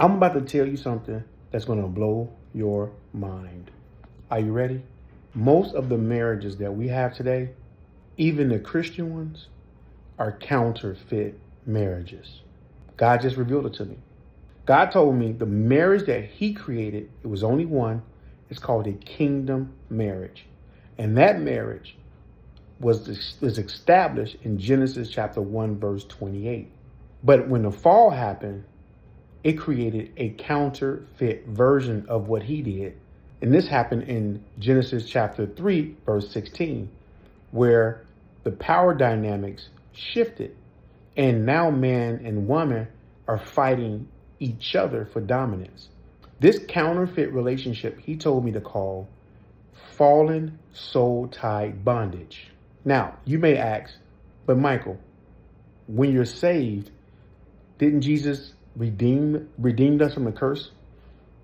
I'm about to tell you something that's going to blow your mind. Are you ready? Most of the marriages that we have today, even the Christian ones, are counterfeit marriages. God just revealed it to me. God told me the marriage that he created, it was only one, it's called a kingdom marriage. And that marriage was established in Genesis chapter 1, verse 28. But when the fall happened, it created a counterfeit version of what he did. And this happened in Genesis chapter 3, verse 16, where the power dynamics shifted. And now man and woman are fighting each other for dominance. This counterfeit relationship he told me to call fallen soul tie bondage. Now, you may ask, but Michael, when you're saved, didn't Jesus redeemed us from the curse?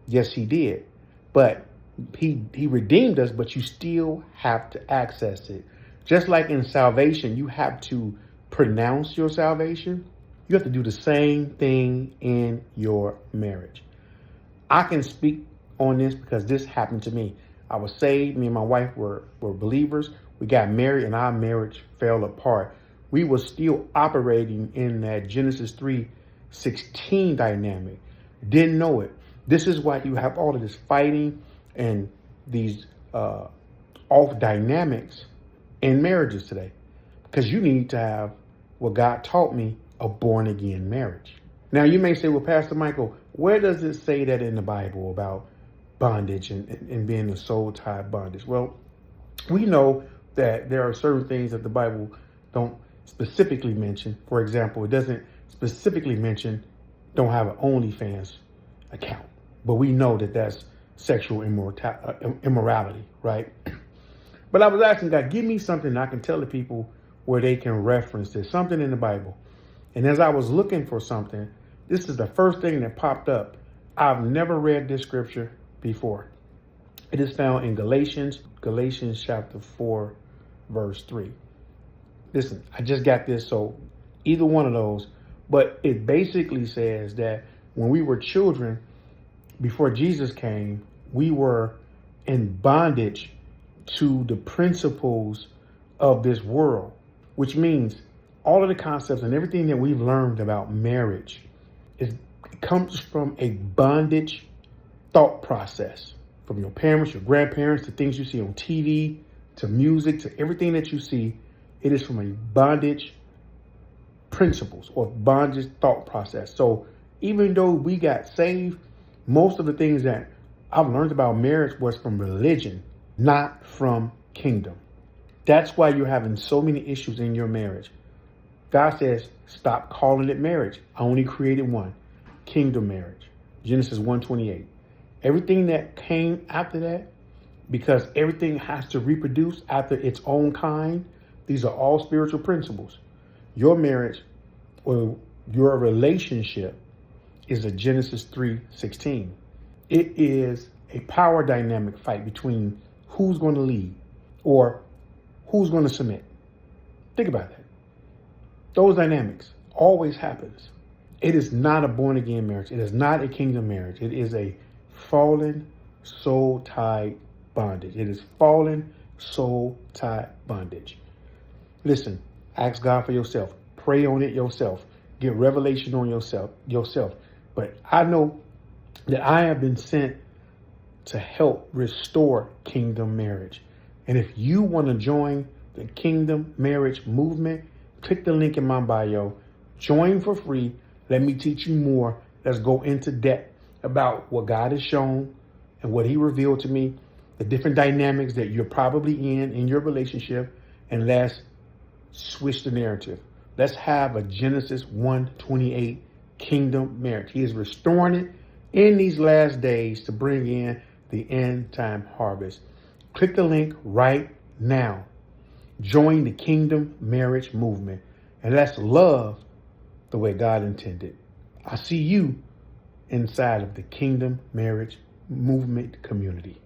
Yes, he did. But he redeemed us, but you still have to access it. Just like in salvation, you have to pronounce your salvation. You have to do the same thing in your marriage. I can speak on this because this happened to me. I was saved. Me and my wife were believers. We got married and our marriage fell apart. We were still operating in that Genesis 3:16 dynamic. Didn't know it. This is why you have all of this fighting and these off dynamics in marriages today. Because you need to have what God taught me, a born again marriage. Now you may say, well, Pastor Michael, where does it say that in the Bible about bondage and being a soul tied bondage? Well, we know that there are certain things that the Bible don't specifically mention. For example, it doesn't specifically mention don't have an OnlyFans account. But we know that that's sexual immorality, right? But I was asking God, give me something I can tell the people where they can reference this, something in the Bible. And as I was looking for something, this is the first thing that popped up. I've never read this scripture before. It is found in Galatians chapter 4, verse 3. Listen, I just got this, so either one of those. But it basically says that when we were children, before Jesus came, we were in bondage to the principles of this world, which means all of the concepts and everything that we've learned about marriage comes from a bondage thought process, from your parents, your grandparents, to things you see on TV, to music, to everything that you see. It is from a bondage principles or bondage thought process. So even though we got saved, most of the things that I've learned about marriage was from religion, not from kingdom. That's why you're having so many issues in your marriage. God says, stop calling it marriage. I only created one, kingdom marriage. Genesis 1:28. Everything that came after that, because everything has to reproduce after its own kind, these are all spiritual principles. Your marriage or your relationship is a Genesis 3:16. It is a power dynamic fight between who's going to lead or who's going to submit. Think about that. Those dynamics always happens. It is not a born again marriage. It is not a kingdom marriage. It is a fallen soul tied bondage. It is fallen soul tied bondage. Listen, ask God for yourself. Pray on it yourself. Get revelation on yourself. But I know that I have been sent to help restore kingdom marriage. And if you want to join the kingdom marriage movement, click the link in my bio. Join for free. Let me teach you more. Let's go into depth about what God has shown and what he revealed to me, the different dynamics that you're probably in your relationship, and let's switch the narrative. Let's have a Genesis 1:28 kingdom marriage. He is restoring it in these last days to bring in the end time harvest. Click the link right now. Join the kingdom marriage movement, and let's love the way God intended. I see you inside of the kingdom marriage movement community.